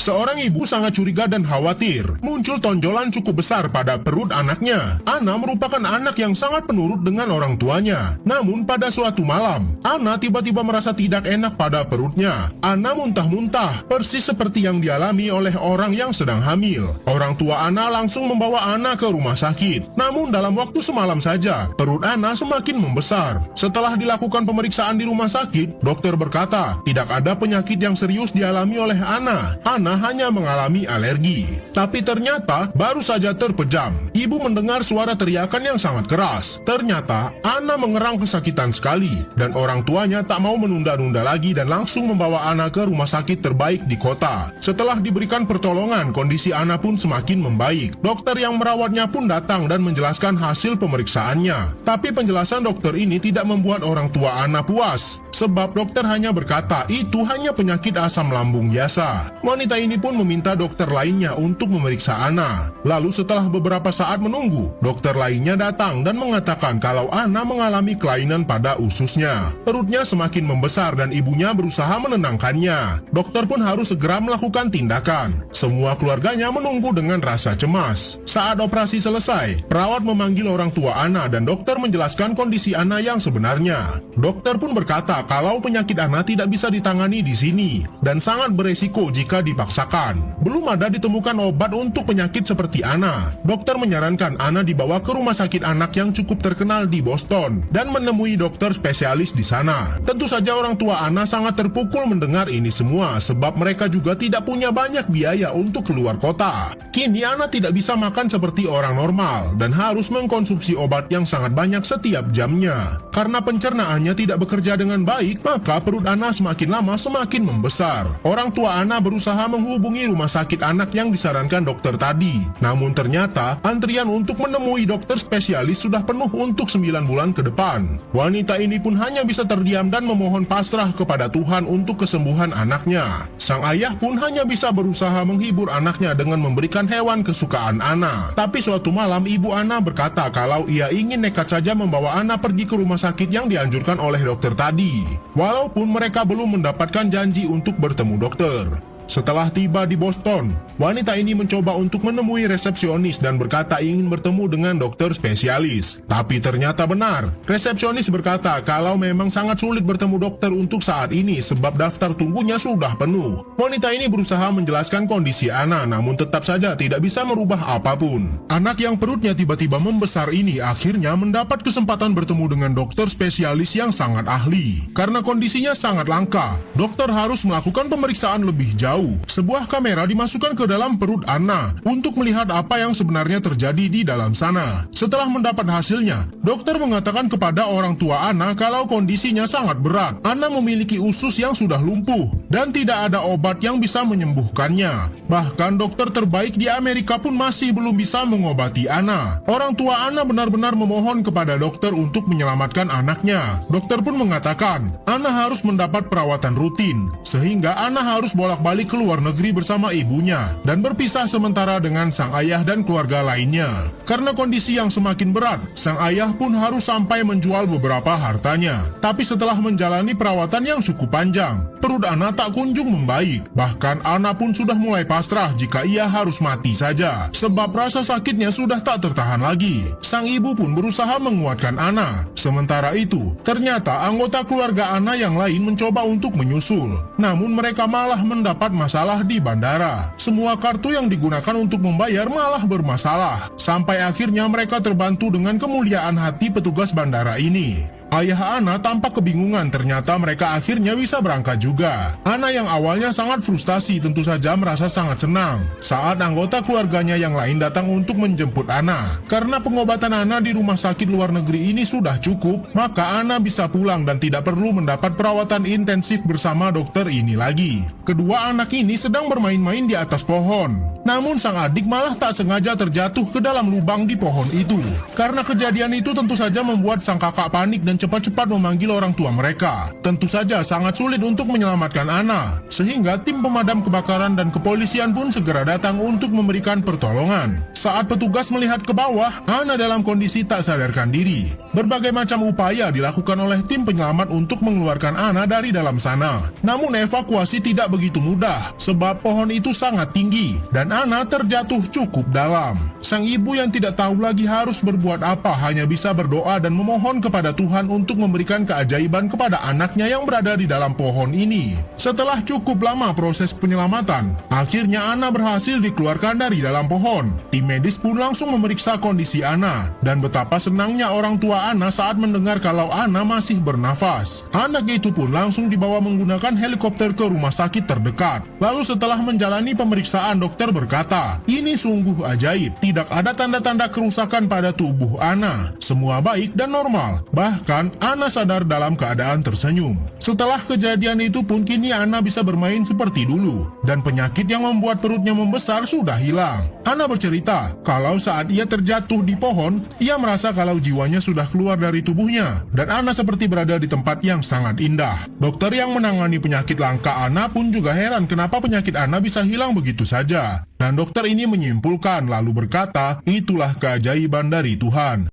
Seorang ibu sangat curiga dan khawatir. Muncul tonjolan cukup besar pada perut anaknya. Ana merupakan anak yang sangat penurut dengan orang tuanya. Namun pada suatu malam, Ana tiba-tiba merasa tidak enak pada perutnya. Ana muntah-muntah, persis seperti yang dialami oleh orang yang sedang hamil. Orang tua Ana langsung membawa Ana ke rumah sakit. Namun dalam waktu semalam saja, perut Ana semakin membesar. Setelah dilakukan pemeriksaan di rumah sakit, dokter berkata tidak ada penyakit yang serius dialami oleh Ana. Ana hanya mengalami alergi. Tapi ternyata baru saja terpejam. Ibu mendengar suara teriakan yang sangat keras. Ternyata Ana mengerang kesakitan sekali dan orang tuanya tak mau menunda-nunda lagi dan langsung membawa Ana ke rumah sakit terbaik di kota. Setelah diberikan pertolongan, kondisi Ana pun semakin membaik. Dokter yang merawatnya pun datang dan menjelaskan hasil pemeriksaannya. Tapi penjelasan dokter ini tidak membuat orang tua Ana puas. Sebab dokter hanya berkata itu hanya penyakit asam lambung biasa. Wanita ini pun meminta dokter lainnya untuk memeriksa Ana. Lalu setelah beberapa saat menunggu, dokter lainnya datang dan mengatakan kalau Ana mengalami kelainan pada ususnya. Perutnya semakin membesar dan ibunya berusaha menenangkannya. Dokter pun harus segera melakukan tindakan. Semua keluarganya menunggu dengan rasa cemas. Saat operasi selesai, perawat memanggil orang tua Ana dan dokter menjelaskan kondisi Ana yang sebenarnya. Dokter pun berkata kalau penyakit Ana tidak bisa ditangani di sini dan sangat beresiko jika dipaksakan. Belum ada ditemukan obat untuk penyakit seperti Ana. Dokter menyarankan Ana dibawa ke rumah sakit anak yang cukup terkenal di Boston dan menemui dokter spesialis di sana. Tentu saja orang tua Ana sangat terpukul mendengar ini semua sebab mereka juga tidak punya banyak biaya untuk keluar kota. Kini Ana tidak bisa makan seperti orang normal dan harus mengkonsumsi obat yang sangat banyak setiap jamnya. Karena pencernaannya tidak bekerja dengan baik, maka perut Ana semakin lama semakin membesar. Orang tua Ana berusaha menghubungi rumah sakit anak yang disarankan dokter tadi. Namun ternyata antrian untuk menemui dokter spesialis sudah penuh untuk 9 bulan ke depan. Wanita ini pun hanya bisa terdiam dan memohon pasrah kepada Tuhan untuk kesembuhan anaknya. Sang ayah pun hanya bisa berusaha menghibur anaknya dengan memberikan hewan kesukaan Ana. Tapi suatu malam ibu Ana berkata kalau ia ingin nekat saja membawa Ana pergi ke rumah sakit yang dianjurkan oleh dokter tadi. Walaupun mereka belum mendapatkan janji untuk bertemu dokter. Setelah tiba di Boston, wanita ini mencoba untuk menemui resepsionis dan berkata ingin bertemu dengan dokter spesialis. Tapi ternyata benar, resepsionis berkata kalau memang sangat sulit bertemu dokter untuk saat ini sebab daftar tunggunya sudah penuh. Wanita ini berusaha menjelaskan kondisi Ana, namun tetap saja tidak bisa merubah apapun. Anak yang perutnya tiba-tiba membesar ini akhirnya mendapat kesempatan bertemu dengan dokter spesialis yang sangat ahli. Karena kondisinya sangat langka, dokter harus melakukan pemeriksaan lebih jauh. Sebuah kamera dimasukkan ke dalam perut Ana untuk melihat apa yang sebenarnya terjadi di dalam sana. Setelah mendapat hasilnya, dokter mengatakan kepada orang tua Ana kalau kondisinya sangat berat. Ana memiliki usus yang sudah lumpuh dan tidak ada obat yang bisa menyembuhkannya. Bahkan dokter terbaik di Amerika pun masih belum bisa mengobati Ana. Orang tua Ana benar-benar memohon kepada dokter untuk menyelamatkan anaknya. Dokter pun mengatakan Ana harus mendapat perawatan rutin sehingga Ana harus bolak-balik ke luar negeri bersama ibunya dan berpisah sementara dengan sang ayah dan keluarga lainnya. Karena kondisi yang semakin berat, sang ayah pun harus sampai menjual beberapa hartanya. Tapi setelah menjalani perawatan yang cukup panjang, perut Ana tak kunjung membaik. Bahkan Ana pun sudah mulai pasrah jika ia harus mati saja, sebab rasa sakitnya sudah tak tertahan lagi. Sang ibu pun berusaha menguatkan Ana. Sementara itu, ternyata anggota keluarga Ana yang lain mencoba untuk menyusul. Namun mereka malah mendapat masalah di bandara. Semua kartu yang digunakan untuk membayar malah bermasalah. Sampai akhirnya mereka terbantu dengan kemuliaan hati petugas bandara ini. Ayah Ana tampak kebingungan, ternyata mereka akhirnya bisa berangkat juga. Ana yang awalnya sangat frustasi tentu saja merasa sangat senang saat anggota keluarganya yang lain datang untuk menjemput Ana. Karena pengobatan Ana di rumah sakit luar negeri ini sudah cukup, maka Ana bisa pulang dan tidak perlu mendapat perawatan intensif bersama dokter ini lagi. Kedua anak ini sedang bermain-main di atas pohon. Namun sang adik malah tak sengaja terjatuh ke dalam lubang di pohon itu. Karena kejadian itu tentu saja membuat sang kakak panik dan cepat-cepat memanggil orang tua mereka. Tentu saja sangat sulit untuk menyelamatkan Anna, sehingga tim pemadam kebakaran dan kepolisian pun segera datang untuk memberikan pertolongan. Saat petugas melihat ke bawah, Anna dalam kondisi tak sadarkan diri. Berbagai macam upaya dilakukan oleh tim penyelamat untuk mengeluarkan Anna dari dalam sana. Namun evakuasi tidak begitu mudah, sebab pohon itu sangat tinggi dan Anna terjatuh cukup dalam. Sang ibu yang tidak tahu lagi harus berbuat apa hanya bisa berdoa dan memohon kepada Tuhan untuk memberikan keajaiban kepada anaknya yang berada di dalam pohon ini. Setelah cukup lama proses penyelamatan, akhirnya Anna berhasil dikeluarkan dari dalam pohon. Tim medis pun langsung memeriksa kondisi Anna, dan betapa senangnya orang tua Anna saat mendengar kalau Anna masih bernafas. Anak itu pun langsung dibawa menggunakan helikopter ke rumah sakit terdekat. Lalu setelah menjalani pemeriksaan, dokter berkata, "Ini sungguh ajaib, tidak ada tanda-tanda kerusakan pada tubuh Anna. Semua baik dan normal. Bahkan Anna sadar dalam keadaan tersenyum." Setelah kejadian itu pun kini Anna bisa bermain seperti dulu, dan penyakit yang membuat perutnya membesar sudah hilang. Anna bercerita kalau saat ia terjatuh di pohon, ia merasa kalau jiwanya sudah keluar dari tubuhnya, dan Anna seperti berada di tempat yang sangat indah. Dokter yang menangani penyakit langka Anna pun juga heran kenapa penyakit Anna bisa hilang begitu saja. Dan dokter ini menyimpulkan lalu berkata, itulah keajaiban dari Tuhan.